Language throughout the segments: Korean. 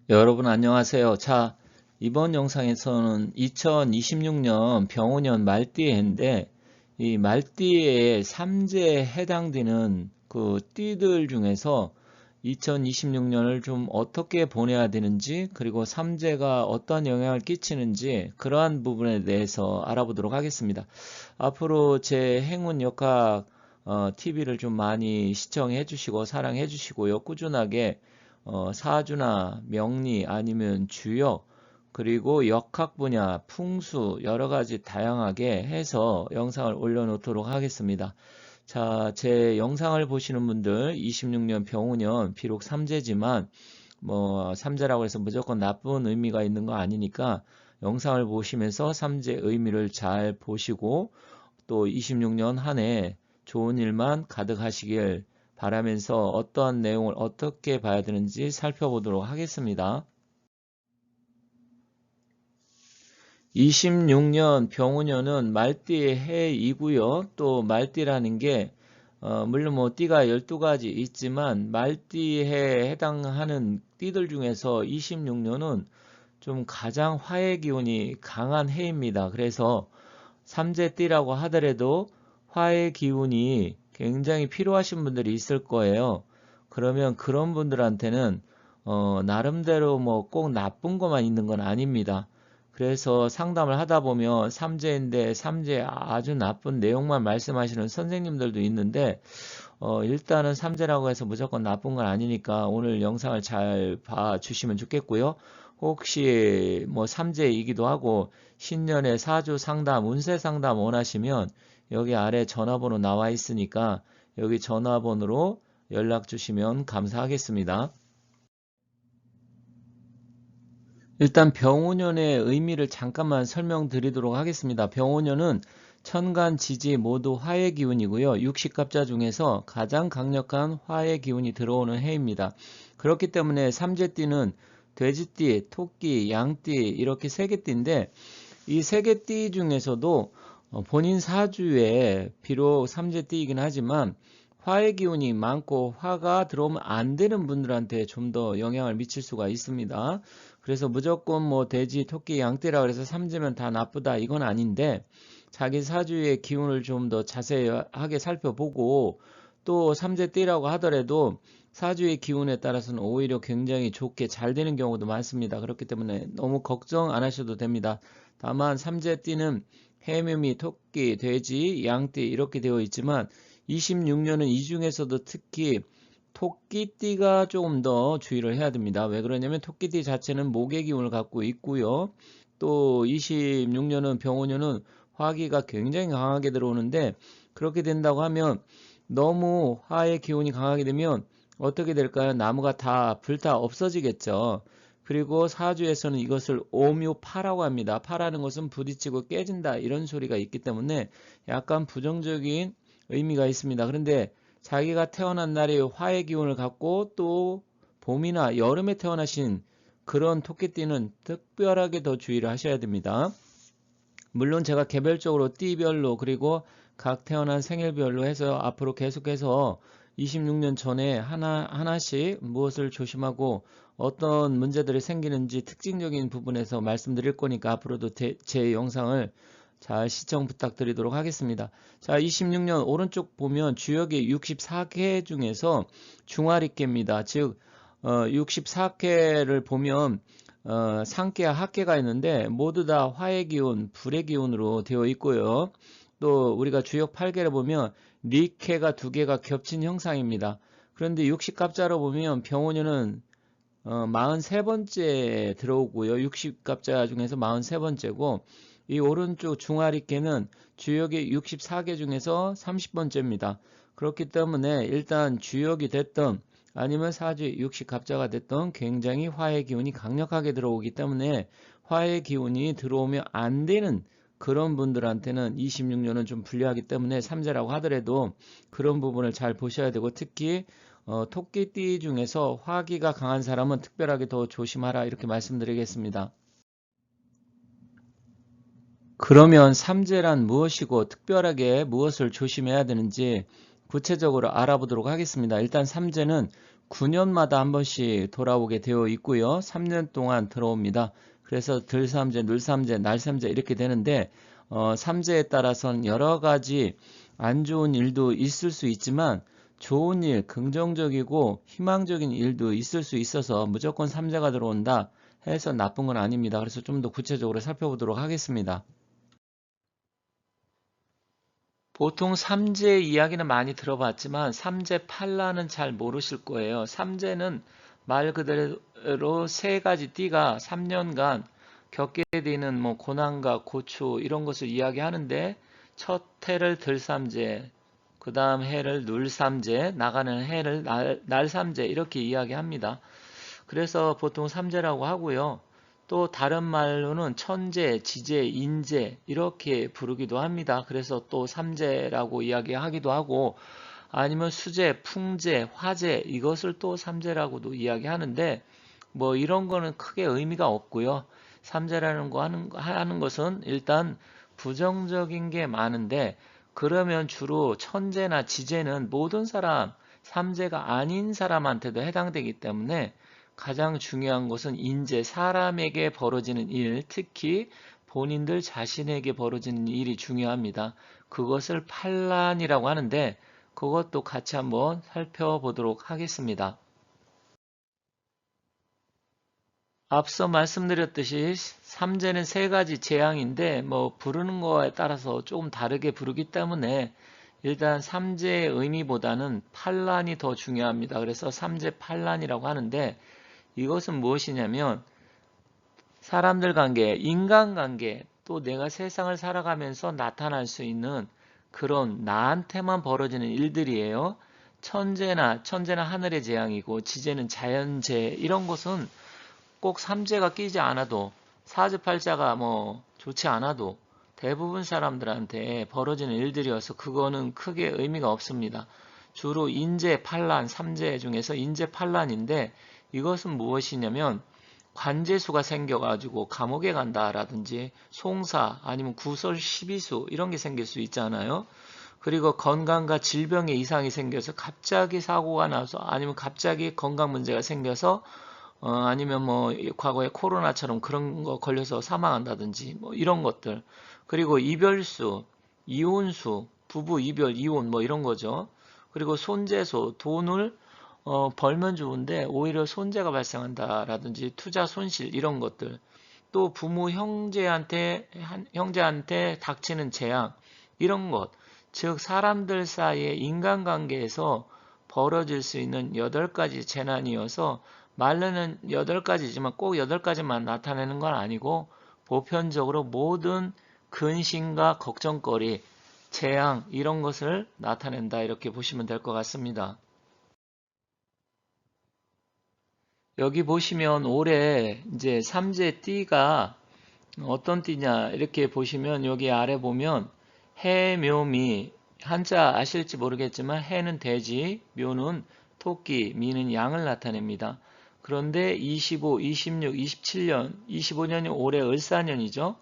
여러분 안녕하세요. 자, 이번 영상에서는 2026년 병오년 말띠해인데 이 말띠의 삼재에 해당되는 그 띠들 중에서 2026년을 좀 어떻게 보내야 되는지, 그리고 삼재가 어떤 영향을 끼치는지 그러한 부분에 대해서 알아보도록 하겠습니다. 앞으로 제 행운 역학 TV를 좀 많이 시청해 주시고 사랑해 주시고요. 꾸준하게 사주나 명리 아니면 주역 그리고 역학 분야, 풍수 여러 가지 다양하게 해서 영상을 올려놓도록 하겠습니다. 자, 제 영상을 보시는 분들 26년 병우년 비록 삼재지만 뭐 삼재라고 해서 무조건 나쁜 의미가 있는 거 아니니까 영상을 보시면서 삼재 의미를 잘 보시고 또 26년 한 해 좋은 일만 가득하시길 바라면서 어떠한 내용을 어떻게 봐야 되는지 살펴보도록 하겠습니다. 26년 병우년은 말띠의 해이고요. 또 말띠라는 게 물론 뭐 띠가 12가지 있지만 말띠에 해당하는 띠들 중에서 26년은 좀 가장 화의 기운이 강한 해입니다. 그래서 삼재띠라고 하더라도 화의 기운이 굉장히 필요하신 분들이 있을 거예요. 그러면 그런 분들한테는 나름대로 뭐 꼭 나쁜 것만 있는 건 아닙니다. 그래서 상담을 하다 보면 삼재인데 삼재 아주 나쁜 내용만 말씀하시는 선생님들도 있는데 일단은 삼재라고 해서 무조건 나쁜 건 아니니까 오늘 영상을 잘 봐주시면 좋겠고요. 혹시 뭐 삼재이기도 하고 신년의 사주 상담, 운세 상담 원하시면 여기 아래 전화번호 나와 있으니까 여기 전화번호로 연락 주시면 감사하겠습니다. 일단 병오년의 의미를 잠깐만 설명드리도록 하겠습니다. 병오년은 천간, 지지 모두 화의 기운이고요. 육식갑자 중에서 가장 강력한 화의 기운이 들어오는 해입니다. 그렇기 때문에 삼재띠는 돼지띠, 토끼, 양띠 이렇게 세 개 띠인데 이 세 개 띠 중에서도 본인 사주에 비록 삼재띠이긴 하지만 화의 기운이 많고 화가 들어오면 안 되는 분들한테 좀 더 영향을 미칠 수가 있습니다. 그래서 무조건 뭐 돼지, 토끼, 양띠라 그래서 삼재면 다 나쁘다 이건 아닌데 자기 사주의 기운을 좀 더 자세하게 살펴보고 또 삼재띠라고 하더라도 사주의 기운에 따라서는 오히려 굉장히 좋게 잘 되는 경우도 많습니다. 그렇기 때문에 너무 걱정 안 하셔도 됩니다. 다만 삼재띠는 해묘미, 토끼, 돼지, 양띠 이렇게 되어 있지만 26년은 이 중에서도 특히 토끼띠가 조금 더 주의를 해야 됩니다. 왜 그러냐면 토끼띠 자체는 목의 기운을 갖고 있고요. 또 26년은 병오년은 화기가 굉장히 강하게 들어오는데 그렇게 된다고 하면 너무 화의 기운이 강하게 되면 어떻게 될까요? 나무가 다 불타 없어지겠죠. 그리고 사주에서는 이것을 오묘파라고 합니다. 파라는 것은 부딪히고 깨진다 이런 소리가 있기 때문에 약간 부정적인 의미가 있습니다. 그런데 자기가 태어난 날에 화의 기운을 갖고 또 봄이나 여름에 태어나신 그런 토끼띠는 특별하게 더 주의를 하셔야 됩니다. 물론 제가 개별적으로 띠별로 그리고 각 태어난 생일별로 해서 앞으로 계속해서 26년 전에 하나씩 무엇을 조심하고 어떤 문제들이 생기는지 특징적인 부분에서 말씀드릴 거니까 앞으로도 제 영상을 잘 시청 부탁드리도록 하겠습니다. 자, 26년 오른쪽 보면 주역이 64개 중에서 중화리께입니다. 즉 64개를 보면 상계와 합계가 있는데 모두 다 화의 기운, 불의 기운으로 되어 있고요. 또 우리가 주역 8개를 보면 리케가 2개가 겹친 형상입니다. 그런데 60갑자로 보면 병원년은 43번째 들어오고요. 60갑자 중에서 43번째고 이 오른쪽 중화리께는 주역이 64개 중에서 30번째입니다. 그렇기 때문에 일단 주역이 됐던 아니면 사주 60갑자가 됐던 굉장히 화의 기운이 강력하게 들어오기 때문에 화의 기운이 들어오면 안 되는 그런 분들한테는 26년은 좀 불리하기 때문에 삼재라고 하더라도 그런 부분을 잘 보셔야 되고 특히 토끼띠 중에서 화기가 강한 사람은 특별하게 더 조심하라 이렇게 말씀드리겠습니다. 그러면 삼재란 무엇이고 특별하게 무엇을 조심해야 되는지 구체적으로 알아보도록 하겠습니다. 일단 삼재는 9년마다 한 번씩 돌아오게 되어 있고요. 3년 동안 들어옵니다. 그래서 들삼재, 눌삼재, 날삼재 이렇게 되는데 삼재에 따라서는 여러 가지 안 좋은 일도 있을 수 있지만 좋은 일, 긍정적이고 희망적인 일도 있을 수 있어서 무조건 삼재가 들어온다 해서 나쁜 건 아닙니다. 그래서 좀 더 구체적으로 살펴보도록 하겠습니다. 보통 삼재 이야기는 많이 들어봤지만 삼재팔란은 잘 모르실 거예요. 삼재는 말 그대로 세 가지 띠가 3년간 겪게 되는 뭐 고난과 고초 이런 것을 이야기하는데 첫 해를 들삼재, 그 다음 해를 눌삼재, 나가는 해를 날삼재 이렇게 이야기합니다. 그래서 보통 삼재라고 하고요. 또 다른 말로는 천재, 지재, 인재 이렇게 부르기도 합니다. 그래서 또 삼재라고 이야기하기도 하고 아니면 수재, 풍재, 화재 이것을 또 삼재라고도 이야기하는데 뭐 이런 거는 크게 의미가 없고요. 삼재라는 거 하는 것은 일단 부정적인 게 많은데 그러면 주로 천재나 지재는 모든 사람, 삼재가 아닌 사람한테도 해당되기 때문에 가장 중요한 것은 인재, 사람에게 벌어지는 일, 특히 본인들 자신에게 벌어지는 일이 중요합니다. 그것을 판란이라고 하는데 그것도 같이 한번 살펴보도록 하겠습니다. 앞서 말씀드렸듯이 삼재는 세 가지 재앙인데 뭐 부르는 거에 따라서 조금 다르게 부르기 때문에 일단 삼재의 의미보다는 판란이 더 중요합니다. 그래서 삼재 판란이라고 하는데 이것은 무엇이냐면 사람들 관계, 인간관계, 또 내가 세상을 살아가면서 나타날 수 있는 그런 나한테만 벌어지는 일들이에요. 천재나 하늘의 재앙이고 지재는 자연재해 이런 것은 꼭 삼재가 끼지 않아도 사주팔자가 뭐 좋지 않아도 대부분 사람들한테 벌어지는 일들이어서 그거는 크게 의미가 없습니다. 주로 인재, 판란, 삼재 중에서 인재, 판란인데 이것은 무엇이냐면 관제수가 생겨가지고 감옥에 간다라든지 송사 아니면 구설 시비수 이런 게 생길 수 있잖아요. 그리고 건강과 질병의 이상이 생겨서 갑자기 사고가 나서 아니면 갑자기 건강 문제가 생겨서 아니면 뭐 과거에 코로나처럼 그런 거 걸려서 사망한다든지 뭐 이런 것들. 그리고 이별수, 이혼수, 부부 이별, 이혼 뭐 이런 거죠. 그리고 손재수, 돈을 벌면 좋은데 오히려 손재가 발생한다라든지 투자 손실 이런 것들. 또 부모 형제한테 닥치는 재앙 이런 것. 즉 사람들 사이의 인간관계에서 벌어질 수 있는 8가지 재난이어서 말로는 8가지지만 꼭 8가지만 나타내는 건 아니고 보편적으로 모든 근심과 걱정거리, 재앙 이런 것을 나타낸다 이렇게 보시면 될 것 같습니다. 여기 보시면 올해 이제 삼재 띠가 어떤 띠냐 이렇게 보시면 여기 아래 보면 해, 묘, 미 한자 아실지 모르겠지만 해는 돼지, 묘는 토끼, 미는 양을 나타냅니다. 그런데 25, 26, 27년, 25년이 올해 을사년이죠.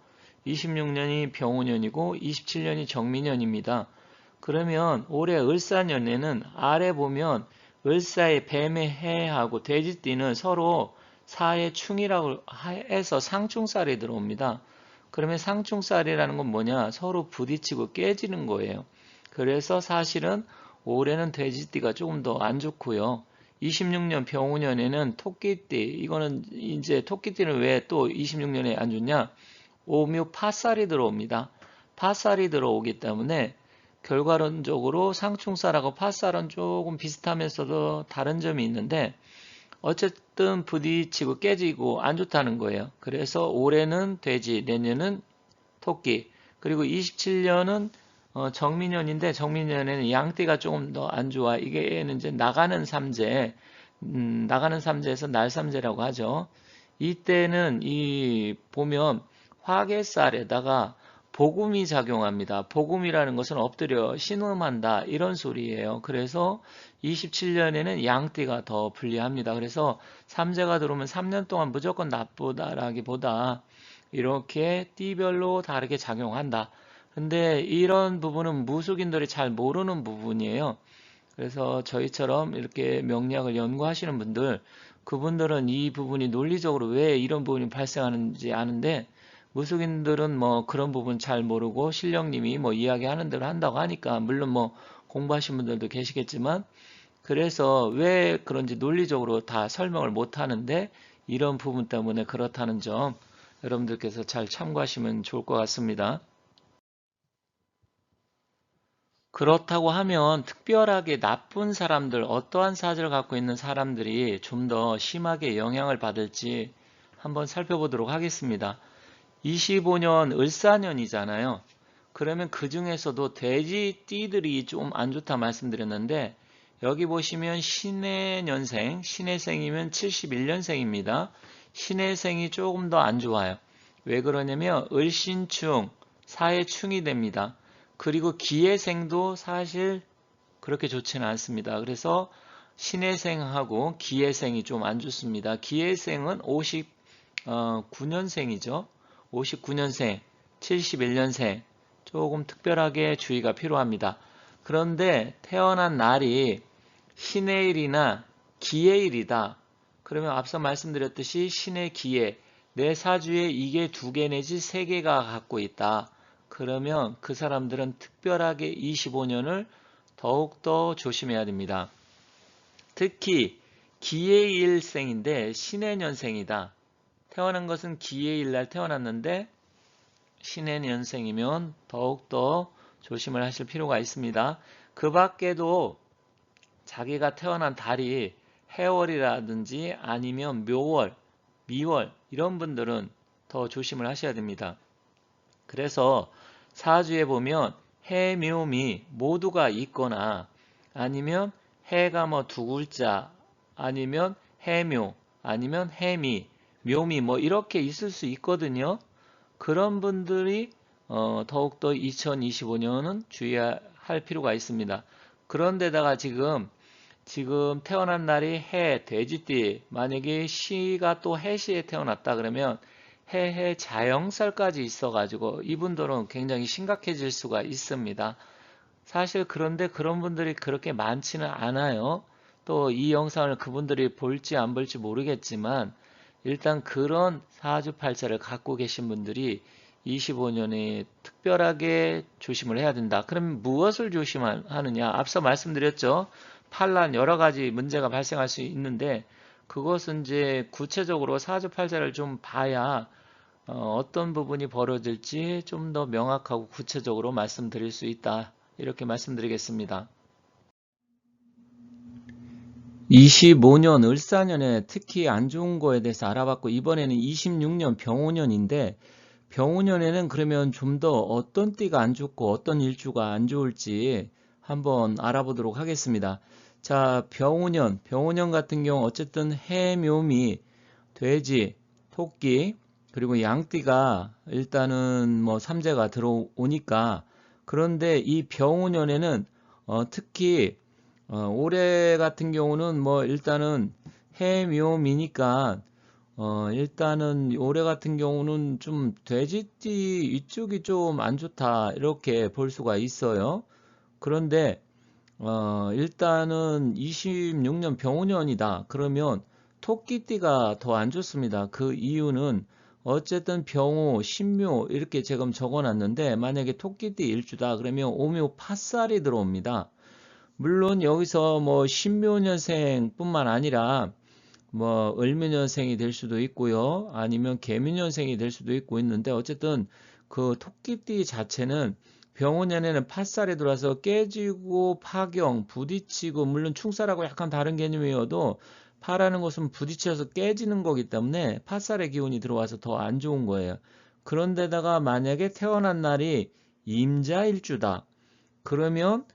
26년이 병오년이고 27년이 정미년입니다. 그러면 올해 을사년에는 아래 보면 을사의 뱀의 해하고 돼지띠는 서로 사의 충이라고 해서 상충살이 들어옵니다. 그러면 상충살이라는 건 뭐냐? 서로 부딪히고 깨지는 거예요. 그래서 사실은 올해는 돼지띠가 조금 더 안 좋고요. 26년 병우년에는 토끼띠, 이거는 이제 토끼띠는 왜 또 26년에 안 좋냐? 오묘 파살이 들어옵니다. 파살이 들어오기 때문에 결과론적으로 상충살하고 파살은 조금 비슷하면서도 다른 점이 있는데 어쨌든 부딪히고 깨지고 안 좋다는 거예요. 그래서 올해는 돼지, 내년은 토끼, 그리고 27년은 정미년인데 정미년에는 양띠가 조금 더 안 좋아. 이게는 이제 나가는 삼재, 나가는 삼재에서 날삼재라고 하죠. 이때는 이 보면 화개살에다가 복음이 작용합니다. 복음이라는 것은 엎드려 신음한다 이런 소리예요. 그래서 27년에는 양띠가 더 불리합니다. 그래서 삼재가 들어오면 3년 동안 무조건 나쁘다라기보다 이렇게 띠별로 다르게 작용한다. 근데 이런 부분은 무속인들이 잘 모르는 부분이에요. 그래서 저희처럼 이렇게 명리학을 연구하시는 분들, 그분들은 이 부분이 논리적으로 왜 이런 부분이 발생하는지 아는데, 무속인들은 뭐 그런 부분 잘 모르고 신령님이 뭐 이야기하는 대로 한다고 하니까, 물론 뭐 공부하신 분들도 계시겠지만, 그래서 왜 그런지 논리적으로 다 설명을 못 하는데, 이런 부분 때문에 그렇다는 점 여러분들께서 잘 참고하시면 좋을 것 같습니다. 그렇다고 하면 특별하게 나쁜 사람들, 어떠한 사주를 갖고 있는 사람들이 좀 더 심하게 영향을 받을지 한번 살펴보도록 하겠습니다. 25년 을사년이잖아요. 그러면 그 중에서도 돼지띠들이 좀 안 좋다 말씀드렸는데, 여기 보시면 신해년생, 신해생이면 71년생입니다. 신해생이 조금 더 안 좋아요. 왜 그러냐면 을신충, 사해충이 됩니다. 그리고 기해생도 사실 그렇게 좋지는 않습니다. 그래서 신해생하고 기해생이 좀 안 좋습니다. 기해생은 59년생이죠. 59년생, 71년생 조금 특별하게 주의가 필요합니다. 그런데 태어난 날이 신해일이나 기해일이다. 그러면 앞서 말씀드렸듯이 신해 기해 내 사주에 이게 2개 내지 3개가 갖고 있다. 그러면 그 사람들은 특별하게 25년을 더욱더 조심해야 됩니다. 특히 기해일생인데 신해년생이다. 태어난 것은 기해일날 태어났는데 신해년생이면 더욱더 조심을 하실 필요가 있습니다. 그 밖에도 자기가 태어난 달이 해월이라든지 아니면 묘월, 미월 이런 분들은 더 조심을 하셔야 됩니다. 그래서 사주에 보면 해, 묘, 미 모두가 있거나 아니면 해가 뭐 2글자 아니면 해묘 아니면 해미, 묘미 뭐 이렇게 있을 수 있거든요. 그런 분들이 더욱더 2025년은 주의할 필요가 있습니다. 그런데다가 지금 태어난 날이 해, 돼지띠, 만약에 시가 또 해시에 태어났다 그러면 해 자영살까지 있어가지고 이분들은 굉장히 심각해질 수가 있습니다. 사실 그런데 그런 분들이 그렇게 많지는 않아요. 또 이 영상을 그분들이 볼지 안 볼지 모르겠지만 일단 그런 사주팔자를 갖고 계신 분들이 25년에 특별하게 조심을 해야 된다. 그럼 무엇을 조심하느냐? 앞서 말씀드렸죠. 판란 여러 가지 문제가 발생할 수 있는데 그것은 이제 구체적으로 사주팔자를 좀 봐야 어떤 부분이 벌어질지 좀 더 명확하고 구체적으로 말씀드릴 수 있다. 이렇게 말씀드리겠습니다. 25년 을사년에 특히 안 좋은 거에 대해서 알아봤고 이번에는 26년 병오년인데 병오년에는 그러면 좀 더 어떤 띠가 안 좋고 어떤 일주가 안 좋을지 한번 알아보도록 하겠습니다. 자, 병오년 같은 경우 어쨌든 해, 묘미, 돼지, 토끼, 그리고 양띠가 일단은 뭐 삼재가 들어오니까 그런데 이 병오년에는 특히 올해 같은 경우는 뭐 일단은 해묘미니까 일단은 올해 같은 경우는 좀 돼지띠 이쪽이 좀 안 좋다 이렇게 볼 수가 있어요. 그런데 일단은 26년 병오년이다. 그러면 토끼띠가 더 안 좋습니다. 그 이유는 어쨌든 병오, 신묘 이렇게 지금 적어놨는데 만약에 토끼띠 일주다 그러면 오묘 팥살이 들어옵니다. 물론 여기서 뭐 신묘년생뿐만 아니라 뭐 을묘년생이 될 수도 있고요. 아니면 개묘년생이 될 수도 있고 있는데 어쨌든 그 토끼띠 자체는 병오년에는 팥살이 들어와서 깨지고 파경, 부딪히고 물론 충살하고 약간 다른 개념이어도 파라는 것은 부딪혀서 깨지는 거기 때문에 팥살의 기운이 들어와서 더 안 좋은 거예요. 그런데다가 만약에 태어난 날이 임자일주다. 그러면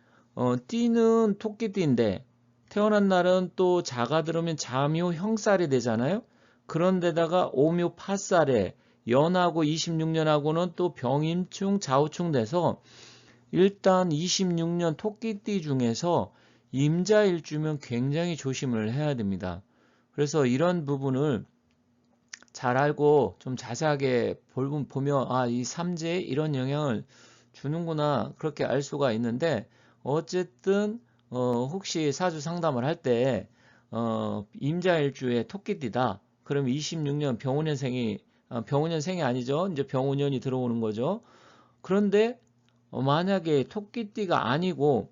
띠는 토끼띠인데 태어난 날은 또 자가 들으면 자묘 형살이 되잖아요. 그런데다가 오묘 팥살에 연하고 26년하고는 또 병임충 좌우충 돼서 일단 26년 토끼띠 중에서 임자일주면 굉장히 조심을 해야 됩니다. 그래서 이런 부분을 잘 알고 좀 자세하게 보면 이 삼재에 이런 영향을 주는구나 그렇게 알 수가 있는데 어쨌든 혹시 사주 상담을 할 때, 임자일주에 토끼띠다. 그럼 26년 병우년생이 아니죠. 이제 병우년이 들어오는 거죠. 그런데 만약에 토끼띠가 아니고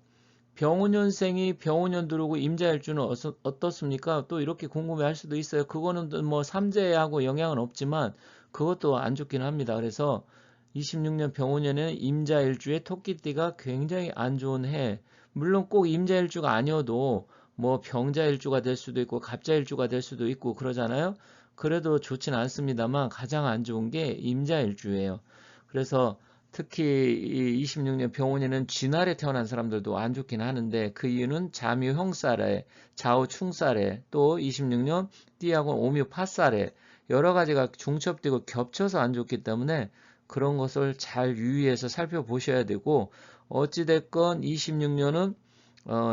병우년생이 병우년 들어오고 임자일주는 어떻습니까? 또 이렇게 궁금해할 수도 있어요. 그거는 뭐 삼재하고 영향은 없지만 그것도 안 좋긴 합니다. 그래서 26년 병우년에는 임자일주에 토끼띠가 굉장히 안 좋은 해. 물론 꼭 임자일주가 아니어도 뭐 병자일주가 될 수도 있고 갑자일주가 될 수도 있고 그러잖아요. 그래도 좋진 않습니다만 가장 안 좋은 게 임자일주예요. 그래서 특히 이 26년 병원에는 쥐날에 태어난 사람들도 안 좋긴 하는데 그 이유는 잠유 형살에, 좌우 충살에, 또 26년 띠하고 오묘 파살에 여러 가지가 중첩되고 겹쳐서 안 좋기 때문에 그런 것을 잘 유의해서 살펴보셔야 되고, 어찌됐건 26년은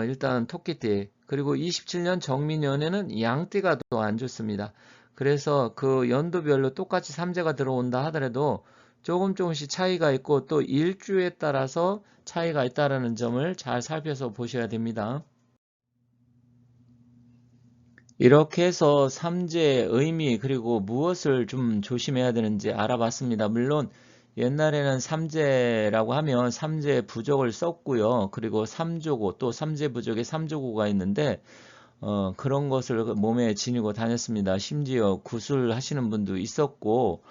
일단 토끼띠, 그리고 27년 정민년에는 양띠가 더 안 좋습니다. 그래서 그 연도별로 똑같이 삼재가 들어온다 하더라도 조금씩 차이가 있고 또 일주에 따라서 차이가 있다는 점을 잘 살펴서 보셔야 됩니다. 이렇게 해서 삼재의 의미 그리고 무엇을 좀 조심해야 되는지 알아봤습니다. 물론 옛날에는 삼재라고 하면 삼재 부적을 썼고요. 그리고 삼조고 또 삼재 부적에 삼조고가 있는데 그런 것을 몸에 지니고 다녔습니다. 심지어 구술하시는 분도 있었고,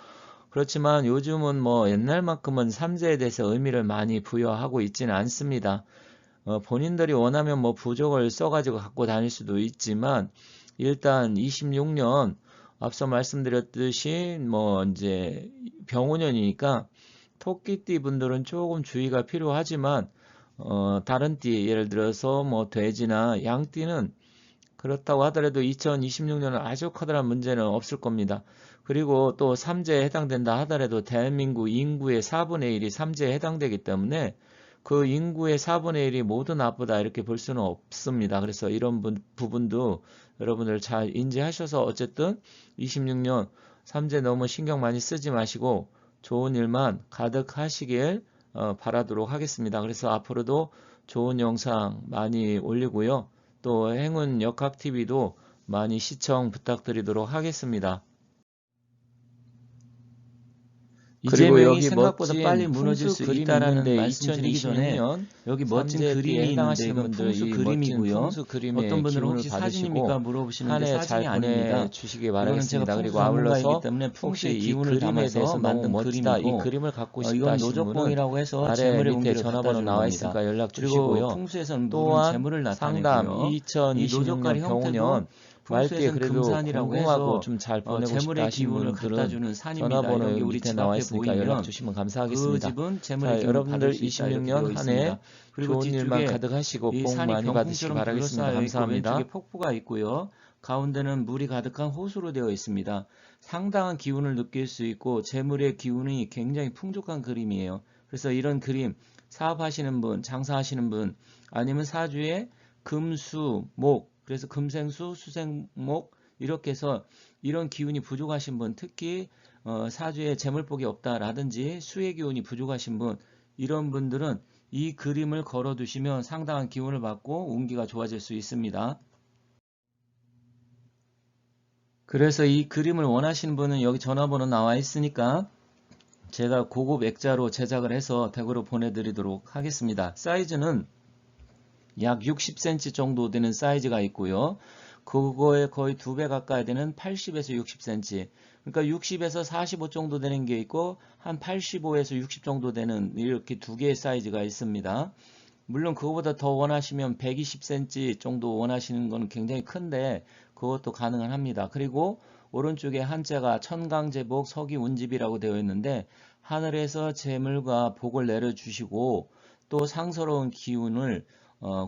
그렇지만 요즘은 뭐 옛날만큼은 삼재에 대해서 의미를 많이 부여하고 있지는 않습니다. 본인들이 원하면 뭐 부적을 써가지고 갖고 다닐 수도 있지만 일단 26년 앞서 말씀드렸듯이 뭐 이제 병오년이니까 토끼띠 분들은 조금 주의가 필요하지만 다른 띠 예를 들어서 뭐 돼지나 양띠는 그렇다고 하더라도 2026년은 아주 커다란 문제는 없을 겁니다. 그리고 또 삼재에 해당된다 하더라도 대한민국 인구의 4분의 1이 삼재에 해당되기 때문에 그 인구의 4분의 1이 모두 나쁘다 이렇게 볼 수는 없습니다. 그래서 이런 부분도 여러분들 잘 인지하셔서 어쨌든 26년 삼재 너무 신경 많이 쓰지 마시고 좋은 일만 가득하시길 바라도록 하겠습니다. 그래서 앞으로도 좋은 영상 많이 올리고요. 또 행운 역학TV도 많이 시청 부탁드리도록 하겠습니다. 그리고 이재명이 여기 생각보다 빨리 멋진 무너질 풍수 수 그림이 있다라는데 있는 말씀 드리기 전에 2026년 여기 멋진 삼재띠에 그림이 있는데 해당하시는 이건 분들 풍수 이 멋진 그림이고요. 풍수 그림의 어떤 분들은 기운을 혹시 사진입니까 받으시고 물어보시는데 한 해 잘 사진이 아닙니다. 보내주시기 이거는 제가 바라겠습니다. 풍수 그리고 전문가이기 아울러서 때문에 혹시 풍수의 이 기운을 그림에 담아서 대해서 너무 만든 멋지다, 이 그림이고 그림을 갖고 싶다 이건 하시는 분은 노적봉이라고 해서 아래 재물의 밑에 운기를 갖다 전화번호 주는 나와 겁니다. 있으니까 연락 그리고 주시고요. 풍수에서는 물은 또한 재물을 상담 나타내고요. 이 2026년 노적갈이 형태도 병우년 말띠에 풍수에서는 그래도 금산이라고 궁금하고 해서 좀 잘 보내고 싶다 재물의 하신 기운을 갖다 분들은 주는 산입니다. 전화번호 이런 게 여기 우리 밑에 집 나와 앞에 있으니까 연락 보이면 주시면 그 감사하겠습니다. 집은 재물의 자, 기운을 받을 여러분들 수 있다 이렇게 26년 되어 한 해 있습니다. 그리고 좋은 일만 뒤쪽에 가득하시고 이 복 산이 많이 받으시기 병풍처럼 바라겠습니다. 둘러싸여 있고 왼쪽에 감사합니다. 폭포가 있고요. 가운데는 물이 가득한 호수로 되어 있습니다. 상당한 기운을 느낄 수 있고 재물의 기운이 굉장히 풍족한 그림이에요. 그래서 이런 그림 사업하시는 분, 장사하시는 분 아니면 사주에 금수, 목 그래서 금생수, 수생목 이렇게 해서 이런 기운이 부족하신 분 특히 사주에 재물복이 없다라든지 수의 기운이 부족하신 분 이런 분들은 이 그림을 걸어 두시면 상당한 기운을 받고 운기가 좋아질 수 있습니다. 그래서 이 그림을 원하시는 분은 여기 전화번호 나와 있으니까 제가 고급 액자로 제작을 해서 댁으로 보내드리도록 하겠습니다. 사이즈는 약 60cm 정도 되는 사이즈가 있고요. 그거에 거의 2배 가까이 되는 80에서 60cm. 그러니까 60에서 45 정도 되는 게 있고 한 85에서 60 정도 되는 이렇게 두 개의 사이즈가 있습니다. 물론 그거보다 더 원하시면 120cm 정도 원하시는 건 굉장히 큰데 그것도 가능은 합니다. 그리고 오른쪽에 한자가 천강제복 서기운집이라고 되어 있는데 하늘에서 재물과 복을 내려주시고 또 상서로운 기운을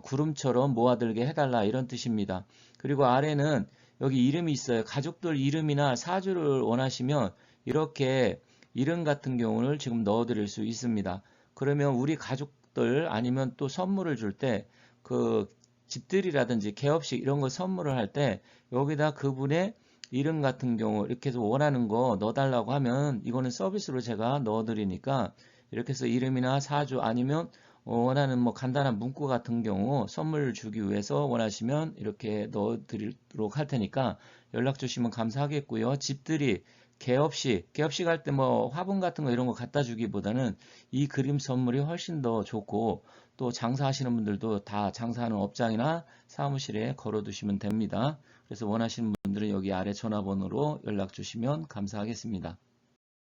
구름처럼 모아들게 해달라 이런 뜻입니다. 그리고 아래는 여기 이름이 있어요. 가족들 이름이나 사주를 원하시면 이렇게 이름 같은 경우를 지금 넣어드릴 수 있습니다. 그러면 우리 가족들 아니면 또 선물을 줄 때 그 집들이라든지 개업식 이런 거 선물을 할 때 여기다 그분의 이름 같은 경우 이렇게 해서 원하는 거 넣어달라고 하면 이거는 서비스로 제가 넣어드리니까 이렇게 해서 이름이나 사주 아니면 원하는 뭐 간단한 문구 같은 경우 선물 주기 위해서 원하시면 이렇게 넣어 드리도록 할 테니까 연락 주시면 감사하겠고요. 집들이 개업식 할 때 뭐 화분 같은 거 이런 거 갖다 주기보다는 이 그림 선물이 훨씬 더 좋고, 또 장사하시는 분들도 다 장사하는 업장이나 사무실에 걸어 두시면 됩니다. 그래서 원하시는 분들은 여기 아래 전화번호로 연락 주시면 감사하겠습니다.